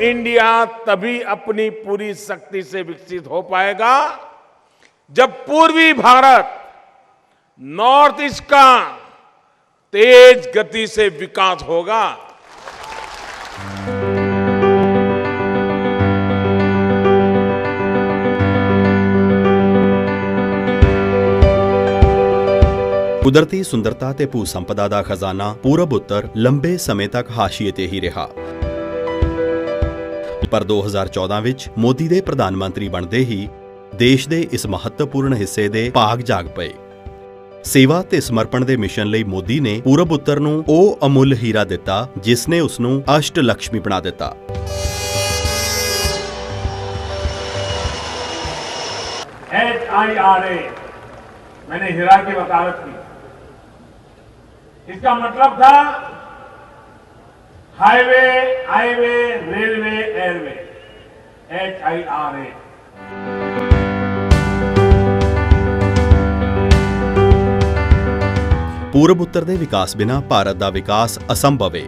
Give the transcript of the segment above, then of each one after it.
India तभी अपनी पूरी शक्ति से विकसित हो पाएगा जब पूर्वी भारत नॉर्थ ईस्ट का तेज गति से विकास होगा। ਕੁਦਰਤੀ ਸੁੰਦਰਤਾ ਤੇ ਭੂ ਸੰਪਦਾ ਦਾ ਖਜ਼ਾਨਾ ਪੂਰਬ ਉੱਤਰ ਲੰਬੇ ਸਮੇਂ ਤੱਕ ਹਾਸ਼ੀਏ ਤੇ ਹੀ ਰਿਹਾ। ਪਰ 2014 ਵਿੱਚ ਮੋਦੀ ਦੇ ਪ੍ਰਧਾਨ ਮੰਤਰੀ ਬਣਦੇ ਹੀ ਦੇਸ਼ ਦੇ ਇਸ ਮਹੱਤਵਪੂਰਨ ਹਿੱਸੇ ਦੇ ਭਾਗ ਜਾਗ ਪਏ। ਸੇਵਾ ਤੇ ਸਮਰਪਣ ਦੇ ਮਿਸ਼ਨ ਲਈ ਮੋਦੀ ਨੇ ਪੂਰਬ ਉੱਤਰ ਨੂੰ ਉਹ ਅਮੁੱਲ ਹੀਰਾ ਦਿੱਤਾ ਜਿਸ ਨੇ ਉਸ ਨੂੰ ਅਸ਼ਟ ਲక్ష్ਮੀ ਬਣਾ ਦਿੱਤਾ। HIRA मैंने हीरा की वकालत की। इसका मतलब था हाईवे, रेलवे, एयरवे, HIRA। ਪੂਰਬ ਉੱਤਰ ਦੇ ਵਿਕਾਸ ਬਿਨਾਂ ਭਾਰਤ ਦਾ ਵਿਕਾਸ ਅਸੰਭਵ ਹੈ।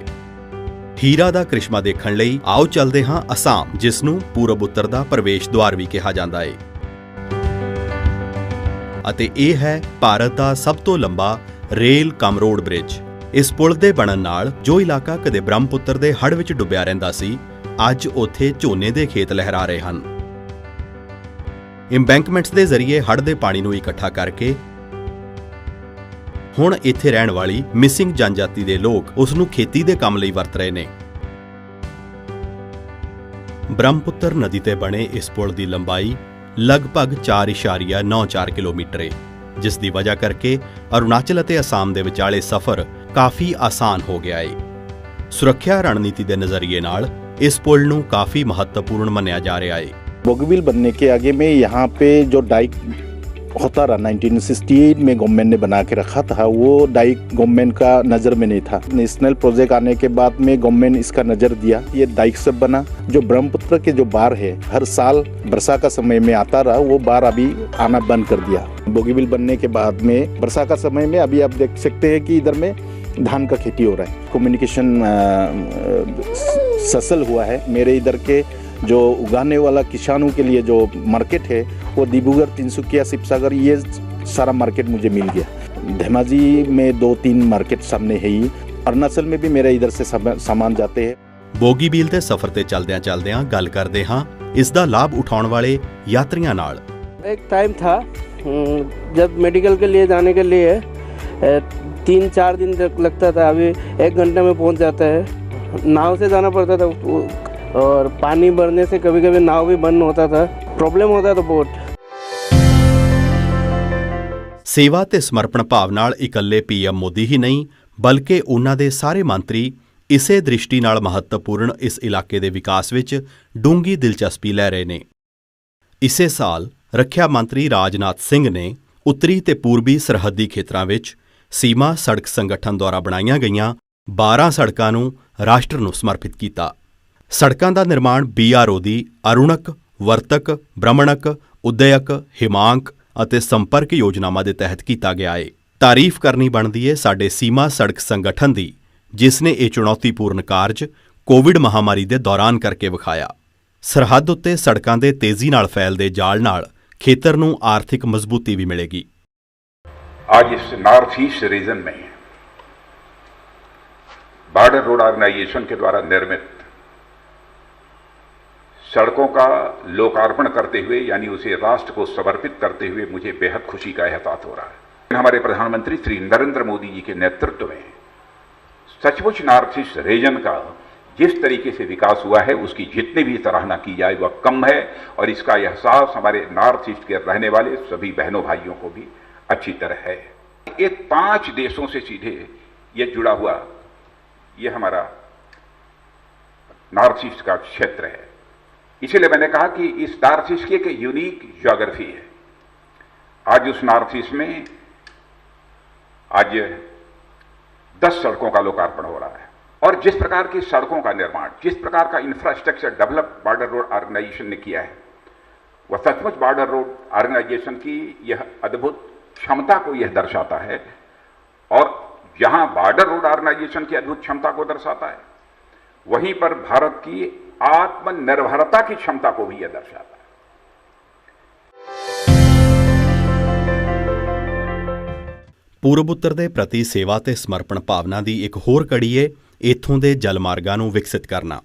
ਹੀਰਾ ਦਾ ਕ੍ਰਿਸ਼ਮਾ ਦੇਖਣ ਲਈ ਆਓ ਚੱਲਦੇ ਹਾਂ ਅਸਾਮ, ਜਿਸ ਨੂੰ ਪੂਰਬ ਉੱਤਰ ਦਾ ਪ੍ਰਵੇਸ਼ ਦੁਆਰ ਵੀ ਕਿਹਾ ਜਾਂਦਾ ਹੈ। ਅਤੇ ਇਹ ਹੈ ਭਾਰਤ ਦਾ ਸਭ ਤੋਂ ਲੰਬਾ ਰੇਲ ਕਮ ਰੋਡ ਬ੍ਰਿਜ। ਇਸ ਪੁਲ ਦੇ ਬਣਨ ਨਾਲ ਜੋ ਇਲਾਕਾ ਕਦੇ ਬ੍ਰਹਮਪੁੱਤਰ ਦੇ ਹੜ੍ਹ ਵਿੱਚ ਡੁੱਬਿਆ ਰਹਿੰਦਾ ਸੀ, ਅੱਜ ਉੱਥੇ ਝੋਨੇ ਦੇ ਖੇਤ ਲਹਿਰਾ ਰਹੇ ਹਨ। ਇੰਬੈਂਕਮੈਂਟਸ ਦੇ ਜ਼ਰੀਏ ਹੜ੍ਹ ਦੇ ਪਾਣੀ ਨੂੰ ਇਕੱਠਾ ਕਰਕੇ ਹੁਣ ਇੱਥੇ ਰਹਿਣ ਵਾਲੀ ਮਿਸਿੰਗ ਜਨਜਾਤੀ ਦੇ ਲੋਕ ਉਸ ਨੂੰ ਖੇਤੀ ਦੇ ਕੰਮ ਲਈ ਵਰਤ ਰਹੇ ਨੇ। ਬ੍ਰਹਮਪੁੱਤਰ ਨਦੀ ਤੇ ਬਣੇ ਇਸ ਪੁਲ ਦੀ ਲੰਬਾਈ ਲਗਭਗ 4.94 ਕਿਲੋਮੀਟਰ ਹੈ, ਜਿਸ ਦੀ ਵਜ੍ਹਾ ਕਰਕੇ ਅਰੁਣਾਚਲ ਅਤੇ ਅਸਾਮ ਦੇ ਵਿਚਾਲੇ ਸਫ਼ਰ ਕਾਫੀ ਆਸਾਨ ਹੋ ਗਿਆ ਹੈ। ਸੁਰੱਖਿਆ ਰਣਨੀਤੀ ਦੇ ਨਜ਼ਰੀਏ ਨਾਲ ਇਸ ਪੁਲ ਨੂੰ ਕਾਫੀ महत्वपूर्ण ਮੰਨਿਆ ਜਾ ਰਿਹਾ है। बोगीबिल बनने के आगे में यहाँ पे जो डाइक होता रहा 1968 में गवर्नमेंट ने बना के रखा था, वो डाइक गवर्नमेंट का नज़र में नहीं था। नेशनल प्रोजेक्ट आने के बाद में गवर्नमेंट इसका नज़र दिया, ये डाइक सब बना। जो ब्रह्मपुत्र के जो बाढ़ है हर साल वर्षा का समय में आता रहा, वो बाढ़ अभी आना बंद कर दिया। बोगीबिल बनने के बाद में वर्षा का समय में अभी आप देख सकते हैं कि इधर में धान का खेती हो रहा है। कम्युनिकेशन ससल हुआ है। मेरे इधर के जो उगाने वाला किसानों के लिए जो मार्केट है वो डिब्रूगढ़, तिनसुकिया, शिवसागर, ये सारा मार्केट मुझे मिल गया। धेमाजी में 2-3 मार्केट सामने है ही। अरुणाचल में भी मेरे इधर से सामान जाते हैं। ਬੋਗੀਬੀਲ ਦੇ ਸਫ਼ਰ ਤੇ ਚਲਦਿਆਂ ਗੱਲ ਕਰਦੇ ਹਾਂ ਇਸ ਦਾ ਲਾਭ ਉਠਾਉਣ ਵਾਲੇ ਯਾਤਰੀਆਂ ਨਾਲ। एक टाइम था जब मेडिकल के लिए जाने के लिए 3-4 दिन तक लगता था, अभी 1 घंटे में पहुंच जाता है। नाव से जाना पड़ता था और पानी भरने से कभी कभी नाव भी बंद होता था, प्रॉब्लम होता था बहुत। ਸੇਵਾ ਤੇ ਸਮਰਪਣ ਭਾਵ ਨਾਲ ਇਕੱਲੇ PM ਮੋਦੀ ਹੀ ਨਹੀਂ, ਬਲਕਿ ਉਹਨਾਂ ਦੇ ਸਾਰੇ ਮੰਤਰੀ ਇਸੇ ਦ੍ਰਿਸ਼ਟੀ ਨਾਲ ਮਹੱਤਵਪੂਰਨ ਇਸ ਇਲਾਕੇ ਦੇ ਵਿਕਾਸ ਵਿੱਚ ਡੂੰਘੀ ਦਿਲਚਸਪੀ ਲੈ ਰਹੇ ਨੇ। ਇਸੇ ਸਾਲ ਰੱਖਿਆ ਮੰਤਰੀ ਰਾਜਨਾਥ ਸਿੰਘ ਨੇ ਉੱਤਰੀ ਤੇ ਪੂਰਬੀ ਸਰਹੱਦੀ ਖੇਤਰਾਂ ਵਿੱਚ ਸੀਮਾ ਸੜਕ ਸੰਗਠਨ ਦੁਆਰਾ ਬਣਾਈਆਂ ਗਈਆਂ 12 ਸੜਕਾਂ ਨੂੰ ਰਾਸ਼ਟਰ ਨੂੰ ਸਮਰਪਿਤ ਕੀਤਾ। ਸੜਕਾਂ ਦਾ ਨਿਰਮਾਣ BRO ਦੀ ਅਰੁਣਕ, ਵਰਤਕ, ਬ੍ਰਹਮਣਕ, ਉਦਯਕ, ਹਿਮਾਂਕ ਅਤੇ ਸੰਪਰਕ ਯੋਜਨਾਵਾਂ ਦੇ ਤਹਿਤ ਕੀਤਾ ਗਿਆ ਹੈ। ਤਾਰੀਫ ਕਰਨੀ ਬਣਦੀ ਹੈ ਸਾਡੇ ਸੀਮਾ ਸੜਕ ਸੰਗਠਨ ਦੀ, ਜਿਸ ਨੇ ਇਹ ਚੁਣੌਤੀਪੂਰਨ ਕਾਰਜ ਕੋਵਿਡ ਮਹਾਮਾਰੀ ਦੇ ਦੌਰਾਨ ਕਰਕੇ ਵਿਖਾਇਆ। ਸਰਹੱਦ ਉੱਤੇ ਸੜਕਾਂ ਦੇ ਤੇਜ਼ੀ ਨਾਲ ਫੈਲਦੇ ਜਾਲ ਨਾਲ ਖੇਤਰ ਨੂੰ ਆਰਥਿਕ ਮਜ਼ਬੂਤੀ ਵੀ ਮਿਲੇਗੀ। आज इस नॉर्थ ईस्ट रीजन में बॉर्डर रोड ऑर्गेनाइजेशन के द्वारा निर्मित सड़कों का लोकार्पण करते हुए, यानी उसे राष्ट्र को समर्पित करते हुए मुझे बेहद खुशी का एहसास हो रहा है। हमारे प्रधानमंत्री श्री नरेंद्र मोदी जी के नेतृत्व में सचमुच नॉर्थ ईस्ट रीजन का जिस तरीके से विकास हुआ है उसकी जितनी भी सराहना की जाए वह कम है, और इसका एहसास हमारे नॉर्थ ईस्ट के रहने वाले सभी बहनों भाइयों को भी अच्छी तरह है। एक 5 देशों से सीधे ये जुड़ा हुआ ये हमारा नॉर्थ ईस्ट का क्षेत्र है। इसीलिए मैंने कहा कि इस नॉर्थ ईस्ट की एक यूनिक ज्योग्राफी है। आज उस नॉर्थ ईस्ट में आज 10 सड़कों का लोकार्पण हो रहा है, और जिस प्रकार की सड़कों का निर्माण, जिस प्रकार का infrastructure develop border road organisation ने किया है, वह सचमुच बॉर्डर रोड ऑर्गेनाइजेशन की यह अद्भुत क्षमता को यह दर्शाता है, और जहां बॉर्डर रोड ऑर्गेनाइजेशन की अद्भुत क्षमता को दर्शाता है, वहीं पर भारत की आत्मनिर्भरता की क्षमता को भी यह दर्शाता है। ਪੂਰਬੋਤਰ ਦੇ ਪ੍ਰਤੀ ਸੇਵਾ ਤੇ ਸਮਰਪਣ ਭਾਵਨਾ ਦੀ ਇੱਕ ਹੋਰ ਕੜੀ ਏ ਇੱਥੋਂ ਦੇ ਜਲਮਾਰਗਾਂ ਨੂੰ ਵਿਕਸਿਤ ਕਰਨਾ।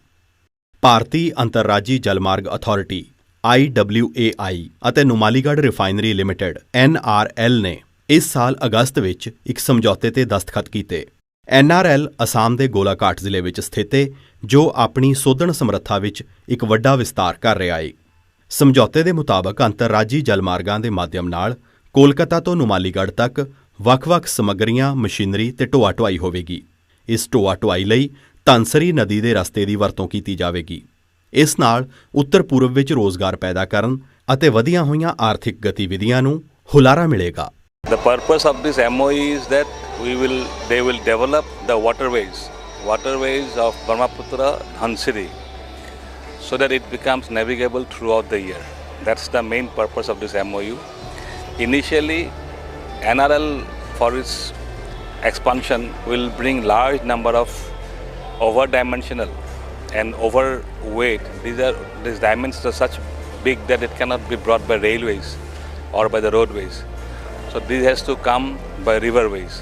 ਭਾਰਤੀ ਅੰਤਰਰਾਜੀ ਜਲਮਾਰਗ ਅਥਾਰਟੀ IWAI ਅਤੇ ਨੁਮਾਲੀਗੜ੍ਹ ਰਿਫਾਈਨਰੀ ਲਿਮਟਿਡ NRL ਨੇ ਇਸ ਸਾਲ ਅਗਸਤ ਵਿੱਚ ਇੱਕ ਸਮਝੌਤੇ ਤੇ ਦਸਤਖਤ ਕੀਤੇ। NRL ਅਸਾਮ ਦੇ ਗੋਲਾਘਾਟ ਜ਼ਿਲ੍ਹੇ ਵਿੱਚ ਸਥਿਤ ਏ, ਜੋ ਆਪਣੀ ਸੋਧਣ ਸਮਰੱਥਾ ਵਿੱਚ ਇੱਕ ਵੱਡਾ ਵਿਸਤਾਰ ਕਰ ਰਿਹਾ ਏ। ਸਮਝੌਤੇ ਦੇ ਮੁਤਾਬਕ ਅੰਤਰਰਾਜੀ ਜਲਮਾਰਗਾਂ ਦੇ ਮਾਧਿਅਮ ਨਾਲ ਕੋਲਕਾਤਾ ਤੋਂ ਨੁਮਾਲੀਗੜ੍ਹ ਤੱਕ ਵੱਖ-ਵੱਖ ਸਮੱਗਰੀਆਂ, ਮਸ਼ੀਨਰੀ ਤੇ ਢੋਆ ਢੁਆਈ ਹੋਵੇਗੀ। ਇਸ ਢੋਆ ਢੁਆਈ ਲਈ ਧਨਸਰੀ ਨਦੀ ਦੇ ਰਸਤੇ ਦੀ ਵਰਤੋਂ ਕੀਤੀ ਜਾਵੇਗੀ। ਇਸ ਨਾਲ ਉੱਤਰ ਪੂਰਬ ਵਿੱਚ ਰੋਜ਼ਗਾਰ ਪੈਦਾ ਕਰਨ ਅਤੇ ਵਧੀਆਂ ਹੋਈਆਂ ਆਰਥਿਕ ਗਤੀਵਿਧੀਆਂ ਨੂੰ ਹੁਲਾਰਾ ਮਿਲੇਗਾ। The purpose of this MOE is that they will develop the waterways of Brahmaputra, Dhansiri, so that it becomes navigable throughout the year. That's the main purpose of this MOU. Initially, NRL for its expansion will bring large number of over-dimensional and overweight. These dimensions are such big that it cannot be brought by railways or by the roadways. So this has to come by riverways,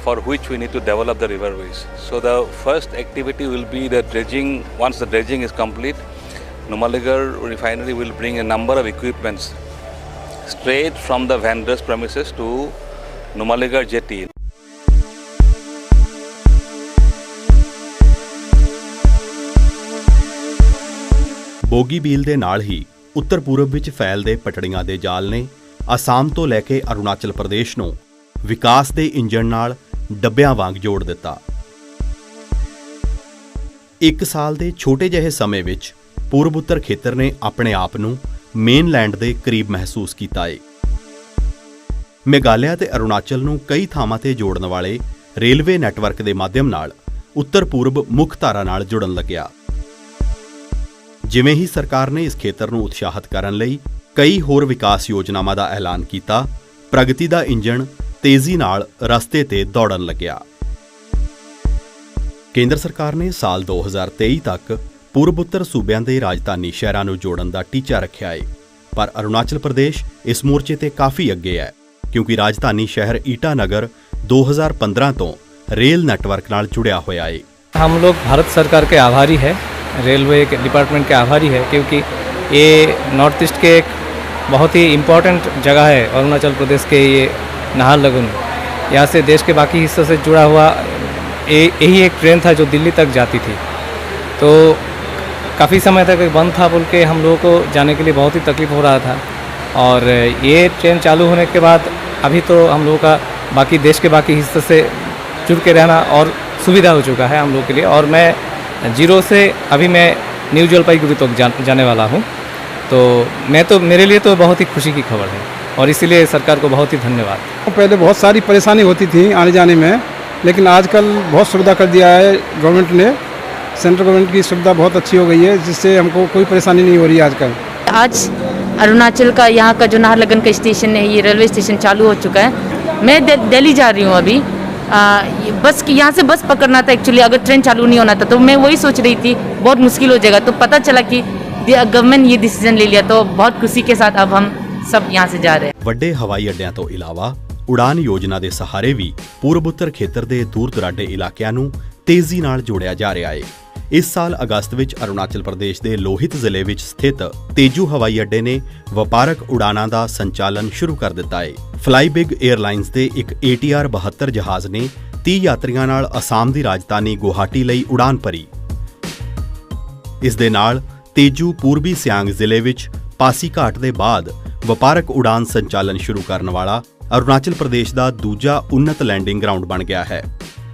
for which we need to develop the riverways. So the first activity will be the dredging. Once the dredging is complete, Numaligarh refinery will bring a number of equipments straight from the vendors' premises to Numaligarh jetty. Bogibeel ਦੇ ਨਾਲ ਹੀ ਉੱਤਰ ਪੂਰਬ ਵਿੱਚ ਫੈਲਦੇ ਪਟੜੀਆਂ ਦੇ ਜਾਲ ਨੇ ਅਸਾਮ ਤੋਂ ਲੈ ਕੇ ਅਰੁਣਾਚਲ ਪ੍ਰਦੇਸ਼ ਨੂੰ ਵਿਕਾਸ ਦੇ ਇੰਜਣ ਨਾਲ ਡੱਬਿਆਂ ਵਾਂਗ ਜੋੜ ਦਿੱਤਾ। ਇੱਕ ਸਾਲ ਦੇ ਛੋਟੇ ਜਿਹੇ ਸਮੇਂ ਵਿੱਚ ਪੂਰਬੋਤਰ ਖੇਤਰ ਨੇ ਆਪਣੇ ਆਪ ਨੂੰ ਮੇਨਲੈਂਡ ਦੇ ਕਰੀਬ ਮਹਿਸੂਸ ਕੀਤਾ ਏ। ਮੇਘਾਲਿਆ ਤੇ ਅਰੁਣਾਚਲ ਨੂੰ ਕਈ ਥਾਵਾਂ ਤੇ ਜੋੜਨ ਵਾਲੇ ਰੇਲਵੇ ਨੈਟਵਰਕ ਦੇ ਮਾਧਿਅਮ ਨਾਲ ਉੱਤਰ ਪੂਰਬ ਮੁੱਖ ਧਾਰਾ ਨਾਲ ਜੁੜਨ ਲੱਗਿਆ। ਜਿਵੇਂ ਹੀ ਸਰਕਾਰ ਨੇ ਇਸ ਖੇਤਰ ਨੂੰ ਉਤਸ਼ਾਹਿਤ ਕਰਨ ਲਈ ਕਈ ਹੋਰ ਵਿਕਾਸ ਯੋਜਨਾਵਾਂ ਦਾ ਐਲਾਨ ਕੀਤਾ, ਪ੍ਰਗਤੀ ਦਾ ਇੰਜਣ ਤੇਜ਼ੀ ਨਾਲ ਰਸਤੇ ਤੇ ਦੌੜਨ ਲੱਗਿਆ। ਕੇਂਦਰ ਸਰਕਾਰ ਨੇ ਸਾਲ 2023 ਤੱਕ ਪੂਰਬੋਤਰ ਸੂਬਿਆਂ ਦੇ ਰਾਜਧਾਨੀ ਸ਼ਹਿਰਾਂ ਨੂੰ ਜੋੜਨ ਦਾ ਟੀਚਾ ਰੱਖਿਆ ਹੈ, ਪਰ ਅਰੁਣਾਚਲ ਪ੍ਰਦੇਸ਼ ਇਸ ਮੋਰਚੇ ਤੇ ਕਾਫੀ ਅੱਗੇ ਹੈ, ਕਿਉਂਕਿ ਰਾਜਧਾਨੀ ਸ਼ਹਿਰ ईटानगर 2015 ਤੋਂ रेल नेटवर्क नाल जुड़िया होया है। हम लोग भारत सरकार के आभारी है, रेलवे के डिपार्टमेंट के आभारी है, क्योंकि ये नॉर्थ ईस्ट के एक बहुत ही इम्पोर्टेंट जगह है। अरुणाचल प्रदेश के ये नाहरलगुन, यहाँ से देश के बाकी हिस्सों से जुड़ा हुआ यही एक ट्रेन था जो दिल्ली तक जाती थी। तो काफ़ी समय तक बंद था बोल के हम लोगों को जाने के लिए बहुत ही तकलीफ़ हो रहा था, और ये ट्रेन चालू होने के बाद अभी तो हम लोगों का बाकी देश के बाकी हिस्से से जुड़ के रहना और सुविधा हो चुका है हम लोग के लिए। और मैं जीरो से अभी मैं न्यू जलपाईगुड़ी तक जाने वाला हूँ, तो मेरे लिए तो बहुत ही खुशी की खबर है, और इसीलिए सरकार को बहुत ही धन्यवाद। पहले बहुत सारी परेशानी होती थी आने जाने में, लेकिन आजकल बहुत सुविधा कर दिया है गवर्नमेंट ने। सेंट्रल गवर्नमेंट की सुविधा बहुत अच्छी हो गई है, जिससे हमको कोई परेशानी नहीं हो रही है आजकल। आज अरुणाचल का यहाँ का जो नाहरलगुन का स्टेशन है, ये रेलवे स्टेशन चालू हो चुका है। मैं दिल्ली जा रही हूँ अभी, बस यहाँ से बस पकड़ना था एक्चुअली। अगर ट्रेन चालू नहीं होना था तो मैं वही सोच रही थी बहुत मुश्किल हो जाएगा, तो पता चला कि गवर्नमेंट ये डिसीजन ले लिया, तो बहुत खुशी के साथ अब हम सब यहाँ से जा रहे हैं। ਵੱਡੇ ਹਵਾਈ ਅੱਡਿਆਂ ਤੋਂ ਇਲਾਵਾ ਉਡਾਨ ਯੋਜਨਾ ਦੇ ਸਹਾਰੇ ਵੀ ਪੂਰਬੋਤਰ ਖੇਤਰ ਦੇ ਦੂਰ ਦੁਰਾਡੇ ਇਲਾਕਿਆਂ ਨੂੰ ਤੇਜ਼ੀ ਨਾਲ ਜੋੜਿਆ ਜਾ ਰਿਹਾ ਹੈ। ਇਸ ਸਾਲ ਅਗਸਤ ਵਿੱਚ ਅਰੁਣਾਚਲ ਪ੍ਰਦੇਸ਼ ਦੇ ਲੋਹਿਤ ਜ਼ਿਲ੍ਹੇ ਵਿੱਚ ਸਥਿਤ ਤੇਜੂ ਹਵਾਈ ਅੱਡੇ ਨੇ ਵਪਾਰਕ ਉਡਾਨਾਂ ਦਾ ਸੰਚਾਲਨ ਸ਼ੁਰੂ ਕਰ ਦਿੱਤਾ ਹੈ। ਫਲਾਈਬਿਗ 에ਅਰਲਾਈਨਸ ਦੇ ਇੱਕ ATR 72 ਜਹਾਜ਼ ਨੇ 30 ਯਾਤਰੀਆਂ ਨਾਲ ਅਸਾਮ ਦੀ ਰਾਜਧਾਨੀ ਗੁਹਾਟੀ ਲਈ ਉਡਾਨ ਭਰੀ। ਇਸ ਦੇ ਨਾਲ ਤੇਜੂ ਪੂਰਬੀ ਸਿਆਂਗ ਜ਼ਿਲ੍ਹੇ ਵਿੱਚ ਪਾਸੀਘਾਟ ਦੇ ਬਾਅਦ ਵਪਾਰਕ ਉਡਾਨ ਸੰਚਾਲਨ ਸ਼ੁਰੂ ਕਰਨ ਵਾਲਾ ਅਰੁਣਾਚਲ ਪ੍ਰਦੇਸ਼ ਦਾ ਦੂਜਾ ਉੱਨਤ ਲੈਂਡਿੰਗ ਗਰਾਊਂਡ ਬਣ ਗਿਆ ਹੈ।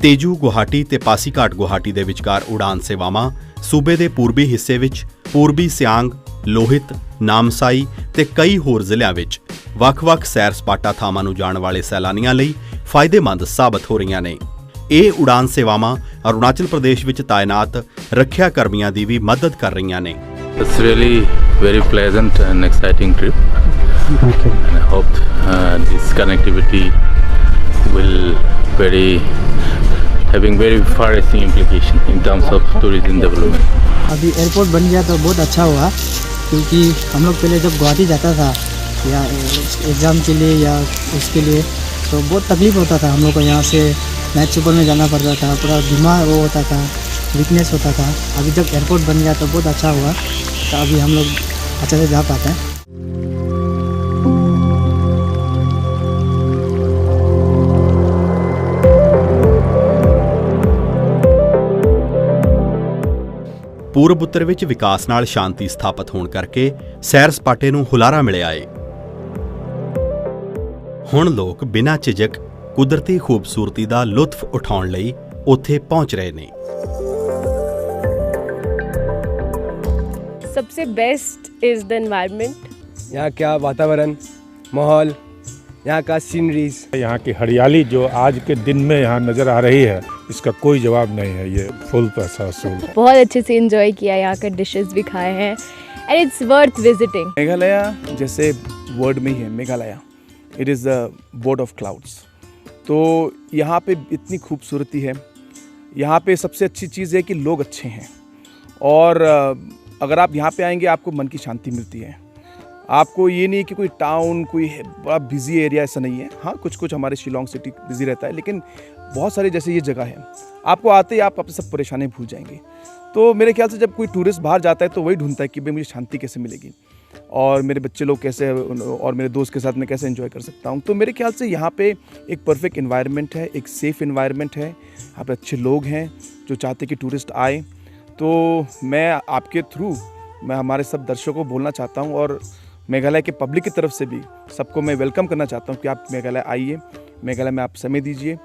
ਤੇਜੂ ਗੁਹਾਟੀ ਤੇ ਪਾਸੀਘਾਟ ਗੁਹਾਟੀ ਦੇ ਵਿਚਕਾਰ ਉਡਾਨ ਸੇਵਾਵਾਂ ਸੂਬੇ ਦੇ ਪੂਰਬੀ ਹਿੱਸੇ ਵਿੱਚ ਪੂਰਬੀ ਸਿਆਂਗ, ਲੋਹਿਤ, ਨਾਮਸਾਈ ਤੇ ਕਈ ਹੋਰ ਜ਼ਿਲ੍ਹਿਆਂ ਵਿੱਚ ਵੱਖ-ਵੱਖ ਸੈਰ ਸਪਾਟਾ ਥਾਵਾਂ ਨੂੰ ਜਾਣ ਵਾਲੇ ਸੈਲਾਨੀਆਂ ਲਈ ਫਾਇਦੇਮੰਦ ਸਾਬਤ ਹੋ ਰਹੀਆਂ ਨੇ। ਇਹ ਉਡਾਨ ਸੇਵਾਵਾਂ ਅਰੁਣਾਚਲ ਪ੍ਰਦੇਸ਼ ਵਿੱਚ ਤਾਇਨਾਤ ਰੱਖਿਆ ਕਰਮੀਆਂ ਦੀ ਵੀ ਮਦਦ ਕਰ ਰਹੀਆਂ ਨੇ। It's really very pleasant and exciting trip. Okay. And I hope this connectivity will very having very far-reaching implication in terms of tourism development. अभी एयरपोर्ट बन गया तो बहुत अच्छा हुआ, क्योंकि हम लोग पहले जब गुवाहाटी जाता था या एग्ज़ाम के लिए या उसके लिए तो बहुत तकलीफ़ होता था। हम लोग को यहाँ से नाइट सुपर में जाना पड़ता था, पूरा दिमाग वो होता था, वीकनेस होता था। अभी जब एयरपोर्ट बन गया तो बहुत अच्छा हुआ, तो अभी हम लोग अच्छे से जा पाते हैं। ਪੂਰਬ ਉੱਤਰ ਵਿੱਚ ਵਿਕਾਸ ਨਾਲ ਸ਼ਾਂਤੀ ਸਥਾਪਿਤ ਹੋਣ ਕਰਕੇ ਸੈਰ ਸਪਾਟੇ ਨੂੰ ਹੁਲਾਰਾ ਮਿਲਿਆ ਏ। ਹੁਣ ਲੋਕ ਬਿਨਾਂ ਝਿਜਕ ਕੁਦਰਤੀ ਖੂਬਸੂਰਤੀ ਦਾ ਲੁਤਫ ਉਠਾਉਣ ਲਈ ਉੱਥੇ ਪਹੁੰਚ ਰਹੇ ਨੇ। सबसे बेस्ट इज़ द एनवायरनमेंट। यहाँ का वातावरण, माहौल, यहाँ का सीनरीज, यहाँ की हरियाली जो आज के दिन में यहाँ नज़र आ रही है, इसका कोई जवाब नहीं है। ये फुल पैसा वसूल। बहुत अच्छे से एंजॉय किया, यहाँ का डिशेस भी खाए हैं and it's worth visiting. Meghalaya जैसे वर्ड में ही है, Meghalaya it is the board of clouds. तो यहाँ पे इतनी खूबसूरती है। यहाँ पे सबसे अच्छी चीज़ है कि लोग अच्छे हैं, और अगर आप यहाँ पे आएंगे आपको मन की शांति मिलती है। आपको ये नहीं कि कोई टाउन, कोई बड़ा बिजी एरिया, ऐसा नहीं है। हाँ, कुछ कुछ हमारे शिलोंग सिटी बिजी रहता है, लेकिन बहुत सारे जैसे ये जगह है, आपको आते ही आप अपने सब परेशानी भूल जाएंगे। तो मेरे ख्याल से जब कोई टूरिस्ट बाहर जाता है तो वही ढूंढता है कि भाई मुझे शांति कैसे मिलेगी, और मेरे बच्चे लोग कैसे, और मेरे दोस्त के साथ मैं कैसे एंजॉय कर सकता हूँ। तो मेरे ख्याल से यहाँ पे एक परफेक्ट इन्वायरमेंट है, एक सेफ़ इन्वायरमेंट है, यहाँ पे अच्छे लोग हैं जो चाहते कि टूरिस्ट आए। तो मैं आपके थ्रू मैं हमारे सब दर्शकों को बोलना चाहता हूँ, और मेघालय के पब्लिक की तरफ से भी सबको मैं वेलकम करना चाहता हूँ कि आप मेघालय आइए, मेघालय में आप समय दीजिए।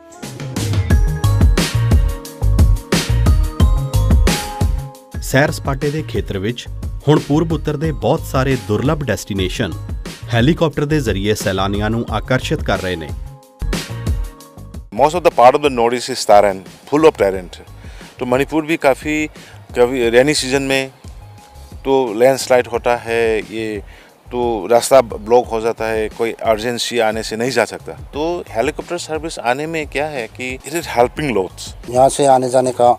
ਸੈਰ ਸਪਾਟੇ ਦੇ ਖੇਤਰ ਵਿੱਚ ਹੁਣ ਪੂਰਬ ਉੱਤਰ ਦੇ ਬਹੁਤ ਸਾਰੇ ਦੁਰਲੱਭ ਡੈਸਟੀਨੇਸ਼ਨ ਹੈਲੀਕਾਪਟਰ ਦੇ ਜ਼ਰੀਏ ਸੈਲਾਨੀਆਂ ਨੂੰ ਆਕਰਸ਼ਿਤ ਕਰ ਰਹੇ ਨੇ। Most of the part of the northeast is Taran, full of talent. तो मणिपुर भी काफ़ी रेनी सीजन में तो लैंडस्लाइड होता है, ये तो रास्ता ब्लॉक हो जाता है, कोई अर्जेंसी आने से नहीं जा सकता। तो हेलीकॉप्टर सर्विस आने में क्या है कि इट इज़ हेल्पिंग लोड्स। यहाँ से आने जाने का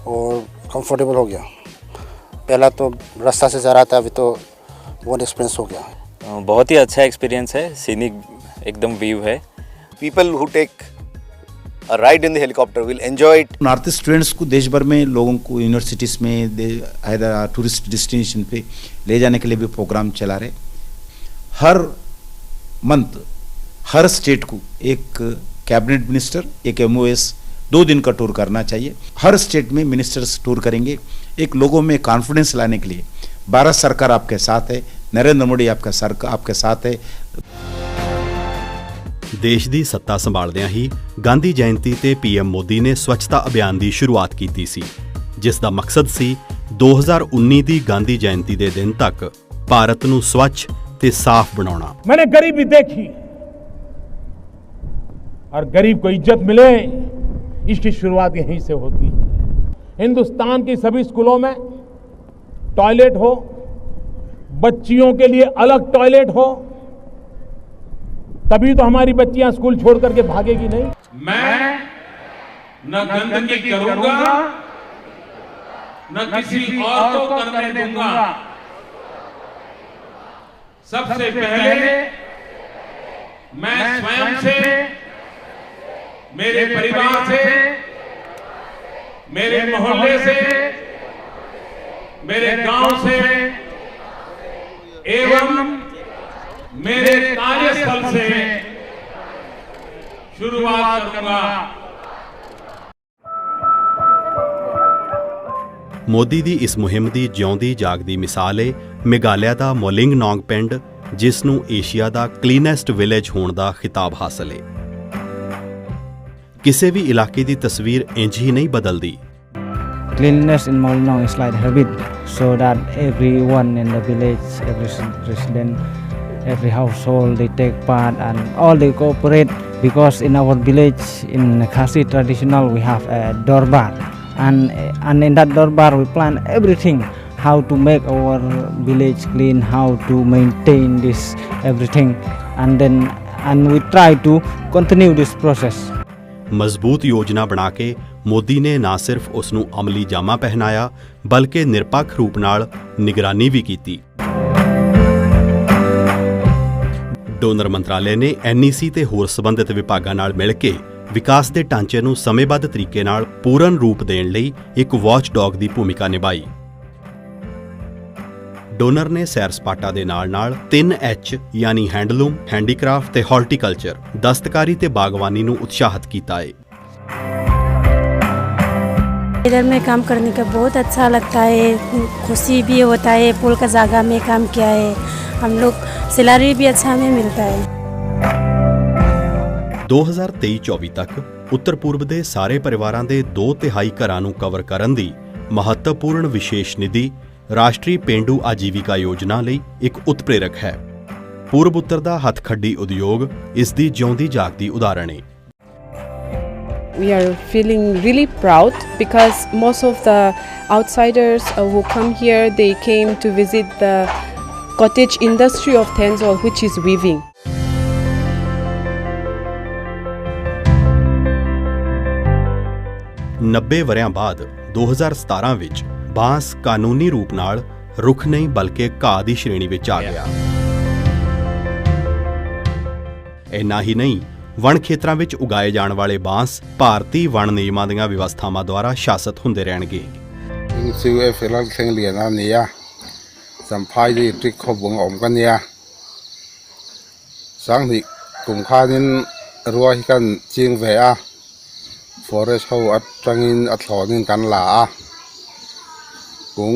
और कंफर्टेबल हो गया। पहला तो रास्ता से जा रहा था, अभी तो बहुत एक्सपीरियंस हो गया। बहुत ही अच्छा एक्सपीरियंस है, सीनिक एकदम व्यू है। People who take a ride in the helicopter will enjoy it. North east students को देश भर में लोगों को यूनिवर्सिटीज़ में टूरिस्ट डेस्टिनेशन पे ले जाने के लिए भी प्रोग्राम चला रहे। हर मंथ हर स्टेट को एक कैबिनेट मिनिस्टर, एक MOS 2 दिन का टूर करना चाहिए। हर स्टेट में मिनिस्टर्स टूर करेंगे, एक लोगों में कॉन्फिडेंस लाने के लिए। भारत सरकार आपके साथ है, नरेंद्र मोदी आपके साथ है। ਦੇਸ਼ ਦੀ ਸੱਤਾ ਸੰਭਾਲਦਿਆਂ ਹੀ ਗਾਂਧੀ ਜਯੰਤੀ ਤੇ PM ਮੋਦੀ ਨੇ ਸਵੱਛਤਾ ਅਭਿਆਨ ਦੀ ਸ਼ੁਰੂਆਤ ਕੀਤੀ ਸੀ, ਜਿਸ ਦਾ ਮਕਸਦ ਸੀ 2019 ਦੀ ਗਾਂਧੀ ਜਯੰਤੀ ਦੇ ਦਿਨ ਤੱਕ ਭਾਰਤ ਨੂੰ ਸਵੱਛ ਤੇ ਸਾਫ਼ ਬਣਾਉਣਾ। मैंने गरीबी देखी, और गरीब को इज्जत मिले इसकी शुरुआत यहीं से होती है। हिंदुस्तान की सभी स्कूलों में टॉयलेट हो, बच्चियों के लिए अलग टॉयलेट हो, तभी तो हमारी बच्चियां स्कूल छोड़ करके भागेगी नहीं। मैं न गंदगी करूंगा, न किसी और को करने दूंगा। सबसे पहले मैं स्वयं से, मेरे परिवार से, मेरे मोहल्ले से, मेरे गांव से एवं मेरे कार्यस्थल से शुरुआत करूंगा। ਮੋਦੀ ਦੀ ਇਸ ਮੁਹਿੰਮ ਦੀ ਜਿਉਂਦੀ ਜਾਗਦੀ ਮਿਸਾਲ ਏ ਮੇਘਾਲਿਆ ਦਾ ਮੋਲਿੰਗ ਨੌਂਗ ਪਿੰਡ, ਜਿਸ ਨੂੰ ਏਸ਼ੀਆ ਦਾ ਕਲੀਨੈਸਟ ਵਿਲੇਜ ਹੋਣ ਦਾ ਖਿਤਾਬ ਹਾਸਲ ਏ। ਕਿਸੇ ਵੀ ਇਲਾਕੇ ਦੀ ਤਸਵੀਰ ਇੰਝ ਹੀ ਨਹੀਂ ਬਦਲਦੀ। Cleanliness in Molinong is like a habit, so that everyone in the village, every resident, every household, they take part and all they cooperate, because in our village, in Khasi traditional, we have a dorbar, and in that dorbar we plan everything, how to make our village clean, how to maintain this everything, and we try to continue this process. ਮਜ਼ਬੂਤ ਯੋਜਨਾ ਬਣਾ ਕੇ ਮੋਦੀ ਨੇ ਨਾ ਸਿਰਫ ਉਸ ਨੂੰ ਅਮਲੀ ਜਾਮਾ ਪਹਿਨਾਇਆ ਬਲਕਿ ਨਿਰਪੱਖ ਰੂਪ ਨਾਲ ਨਿਗਰਾਨੀ ਵੀ ਕੀਤੀ। ਡੋਨਰ ਮੰਤਰਾਲੇ ਨੇ NEC ਤੇ ਹੋਰ ਸੰਬੰਧਿਤ ਵਿਭਾਗਾਂ ਨਾਲ ਮਿਲ ਕੇ ਵਿਕਾਸ ਦੇ ਢਾਂਚੇ ਨੂੰ ਸਮੇਂਬੱਧ ਤਰੀਕੇ ਨਾਲ ਪੂਰਨ ਰੂਪ ਦੇਣ ਲਈ ਇੱਕ ਵਾਚਡੌਗ ਦੀ ਭੂਮਿਕਾ ਨਿਭਾਈ। ਡੋਨਰ ਨੇ ਸੈਰ ਸਪਾਟਾ ਦੇ ਨਾਲ-ਨਾਲ 3H ਯਾਨੀ ਹੈਂਡਲੂਮ, ਹੈਂਡੀਕ੍ਰਾਫਟ ਤੇ ਹਾਰਟੀਕਲਚਰ, ਦਸਤਕਾਰੀ ਤੇ ਬਾਗਵਾਨੀ ਨੂੰ ਉਤਸ਼ਾਹਿਤ ਕੀਤਾ ਹੈ। इधर में काम करने का बहुत अच्छा लगता है, खुशी भी होता है। पुल का जगह में काम किया है, हम लोग सैलरी भी अच्छा हमें मिलता है। 2023-24 ਤੱਕ ਉੱਤਰ ਪੂਰਬ ਦੇ ਸਾਰੇ ਪਰਿਵਾਰਾਂ ਦੇ 2/3 ਘਰਾਂ ਨੂੰ ਕਵਰ ਕਰਨ ਦੀ ਮਹੱਤਵਪੂਰਨ ਵਿਸ਼ੇਸ਼ ਨਿਧੀ ਰਾਸ਼ਟਰੀ ਪੇਂਡੂ ਆਜੀਵਿਕਾ ਯੋਜਨਾ ਲਈ ਇੱਕ ਉਤਪ੍ਰੇਰਕ ਹੈ। ਪੂਰਬ ਉੱਤਰ ਦਾ ਹੱਥਖੱਡੀ ਉਦਯੋਗ ਇਸ ਦੀ ਜਿਉਂਦੀ ਜਾਗਦੀ ਉਦਾਹਰਣ ਹੈ। We are feeling really proud because most of the outsiders who come here, they came to visit the cottage industry of Tensol, which is weaving. ਨੱਬੇ ਵਰ੍ਹਿਆਂ ਬਾਅਦ 2017 ਵਿੱਚ ਬਾਂਸ ਕਾਨੂੰਨੀ ਰੂਪ ਨਾਲ ਰੁੱਖ ਨਹੀਂ ਬਲਕਿ ਘਾਹ ਦੀ ਸ਼੍ਰੇਣੀ ਵਿੱਚ ਆ ਗਿਆ। ਇੰਨਾ ਹੀ ਨਹੀਂ, ਵਣ ਖੇਤਰਾਂ ਵਿੱਚ ਉਗਾਏ ਜਾਣ ਵਾਲੇ ਬਾਂਸ ਭਾਰਤੀ ਵਣ ਨਿਯਮਾਂ ਦੀਆਂ ਵਿਵਸਥਾਵਾਂ ਦੁਆਰਾ ਸ਼ਾਸਤ ਹੁੰਦੇ ਰਹਿਣਗੇ। forest ho at trangin at thonin kan la cũng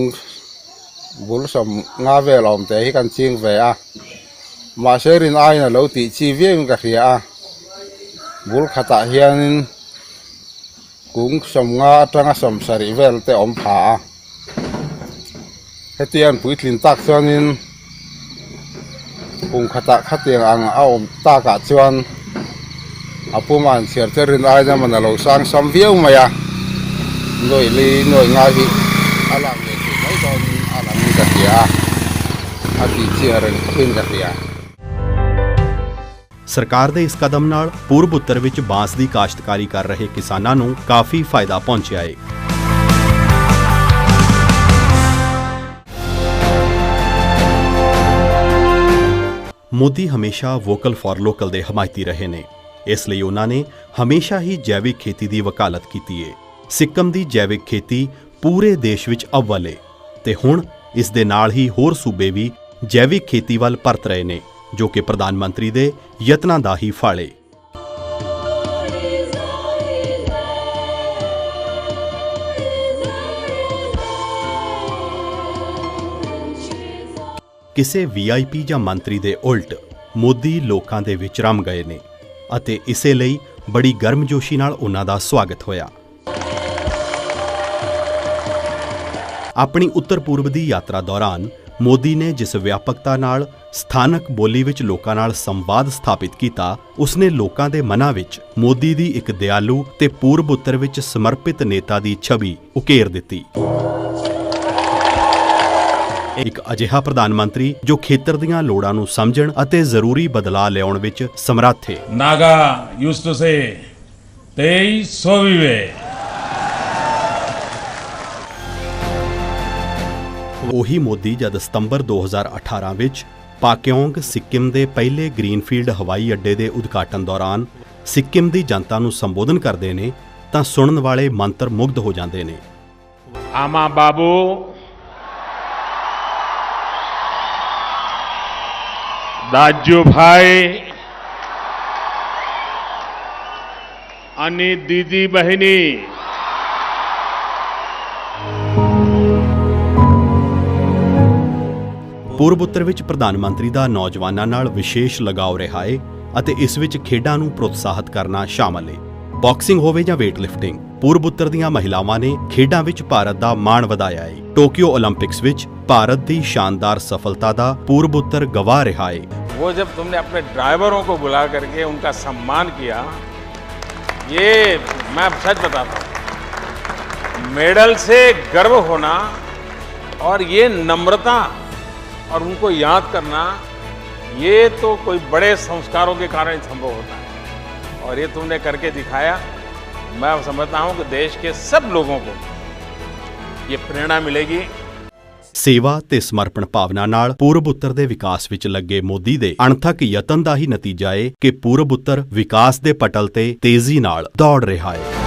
bul som nga ve lom te hi kan ching ve a ma serin ai na lo ti chi vieng ka khia bul khata hianin cũng som nga tranga som sari vel te om pha hetian puitlin tak chonin cũng khata khatiang ang a om ta ka chuan apuman sirterin ai na manalo sang sam vieu maya noi li noi nga hi alam le ki mai don alam ni ka ya ati chiaren pin ka ya। ਸਰਕਾਰ ਦੇ ਇਸ ਕਦਮ ਨਾਲ ਪੂਰਬ ਉੱਤਰ ਵਿੱਚ ਬਾਂਸ ਦੀ ਕਾਸ਼ਤਕਾਰੀ ਕਰ ਰਹੇ ਕਿਸਾਨਾਂ ਨੂੰ ਕਾਫੀ ਫਾਇਦਾ ਪਹੁੰਚਿਆ ਹੈ। ਮੋਦੀ ਹਮੇਸ਼ਾ ਵੋਕਲ ਫਾਰ ਲੋਕਲ ਦੇ ਹਮਾਇਤੀ ਰਹੇ ਨੇ। ਇਸ ਲਈ ਉਹਨਾਂ ਨੇ ਹਮੇਸ਼ਾ ਹੀ ਜੈਵਿਕ ਖੇਤੀ ਦੀ ਵਕਾਲਤ ਕੀਤੀ ਹੈ। ਸਿੱਕਮ ਦੀ ਜੈਵਿਕ ਖੇਤੀ ਪੂਰੇ ਦੇਸ਼ ਵਿੱਚ ਅਵਲ ਹੈ ਤੇ ਹੁਣ ਇਸ ਦੇ ਨਾਲ ਹੀ ਹੋਰ ਸੂਬੇ ਵੀ ਜੈਵਿਕ ਖੇਤੀ ਵੱਲ ਪਰਤ ਰਹੇ ਨੇ, ਜੋ ਕਿ ਪ੍ਰਧਾਨ ਮੰਤਰੀ ਦੇ ਯਤਨਾਂ ਦਾ ਹੀ ਫਲ ਹੈ। ਕਿਸੇ VIP ਜਾਂ ਮੰਤਰੀ ਦੇ ਉਲਟ ਮੋਦੀ ਲੋਕਾਂ ਦੇ ਵਿੱਚ ਰਮ ਗਏ ਨੇ ਅਤੇ ਇਸੇ ਲਈ ਬੜੀ ਗਰਮਜੋਸ਼ੀ ਨਾਲ ਉਹਨਾਂ ਦਾ ਸਵਾਗਤ ਹੋਇਆ। ਆਪਣੀ ਉੱਤਰ ਪੂਰਬ ਦੀ ਯਾਤਰਾ ਦੌਰਾਨ ਮੋਦੀ ਨੇ ਜਿਸ ਵਿਆਪਕਤਾ ਨਾਲ ਸਥਾਨਕ ਬੋਲੀ ਵਿੱਚ ਲੋਕਾਂ ਨਾਲ ਸੰਵਾਦ ਸਥਾਪਿਤ ਕੀਤਾ, ਉਸਨੇ ਲੋਕਾਂ ਦੇ ਮਨਾਂ ਵਿੱਚ ਮੋਦੀ ਦੀ ਇੱਕ ਦਿਆਲੂ ਤੇ ਪੂਰਬ ਉੱਤਰ ਵਿੱਚ ਸਮਰਪਿਤ ਨੇਤਾ ਦੀ ਛਵੀ ਉਕੇਰ ਦਿੱਤੀ। ਇੱਕ ਅਜਿਹਾ ਪ੍ਰਧਾਨ ਮੰਤਰੀ ਜੋ ਖੇਤਰ ਦੀਆਂ ਲੋੜਾਂ ਨੂੰ ਸਮਝਣ ਅਤੇ ਜ਼ਰੂਰੀ ਬਦਲਾਅ ਲਿਆਉਣ ਵਿੱਚ ਸਮਰੱਥ ਹੈ। ਨਾਗਾ used to say 2300 vive। ਉਹੀ ਮੋਦੀ ਜਦ ਸਤੰਬਰ 2018 ਵਿੱਚ ਪਾਕਿਓਂਗ ਸਿੱਕਿਮ ਦੇ ਪਹਿਲੇ ਗ੍ਰੀਨਫੀਲਡ ਹਵਾਈ ਅੱਡੇ ਦੇ ਉਦਘਾਟਨ ਦੌਰਾਨ ਸਿੱਕਿਮ ਦੀ ਜਨਤਾ ਨੂੰ ਸੰਬੋਧਨ ਕਰਦੇ ਨੇ ਤਾਂ ਸੁਣਨ ਵਾਲੇ ਮੰਤਰ ਮੁਗਧ ਹੋ ਜਾਂਦੇ ਨੇ। ਆਮਾ ਬਾਬੂ, दाजू भाई, अनि दीदी बहनी, ਪੂਰਬ ਉੱਤਰ ਵਿੱਚ ਪ੍ਰਧਾਨ ਮੰਤਰੀ ਦਾ ਨੌਜਵਾਨਾਂ ਨਾਲ ਵਿਸ਼ੇਸ਼ ਲਗਾਓ ਰਿਹਾ ਹੈ ਅਤੇ ਇਸ ਵਿੱਚ ਖੇਡਾਂ ਨੂੰ ਪ੍ਰੋਤਸਾਹਿਤ ਕਰਨਾ ਸ਼ਾਮਲ ਹੈ। ਬਾਕਸਿੰਗ ਹੋਵੇ ਜਾਂ ਵੇਟ ਲਿਫਟਿੰਗ, ਪੂਰਬ ਉੱਤਰ ਦੀਆਂ ਮਹਿਲਾਵਾਂ ਨੇ ਖੇਡਾਂ ਵਿੱਚ ਭਾਰਤ ਦਾ ਮਾਣ ਵਧਾਇਆ ਹੈ। ਟੋਕੀਓ ਓਲੰਪਿਕਸ ਵਿੱਚ ਭਾਰਤ ਦੀ ਸ਼ਾਨਦਾਰ ਸਫਲਤਾ ਦਾ ਪੂਰਬ ਉੱਤਰ ਗਵਾਹ ਰਿਹਾ ਹੈ। वो जब तुमने अपने ड्राइवरों को बुला करके उनका सम्मान किया, ये मैं सच बताता हूँ, मेडल से गर्व होना और ये नम्रता और उनको याद करना, ये तो कोई बड़े संस्कारों के कारण संभव होता है और ये तुमने करके दिखाया। मैं समझता हूं कि देश के सब लोगों को ये प्रेरणा मिलेगी। ਸੇਵਾ ਤੇ ਸਮਰਪਣ ਭਾਵਨਾ ਨਾਲ ਪੂਰਬ ਉੱਤਰ ਦੇ ਵਿਕਾਸ ਵਿੱਚ ਲੱਗੇ ਮੋਦੀ ਦੇ ਅਣਥੱਕ ਯਤਨ ਦਾ ਹੀ ਨਤੀਜਾ ਏ ਕਿ ਪੂਰਬ ਉੱਤਰ ਵਿਕਾਸ ਦੇ ਪਟਲ ਤੇ ਤੇਜ਼ੀ ਨਾਲ ਦੌੜ ਰਿਹਾ ਹੈ।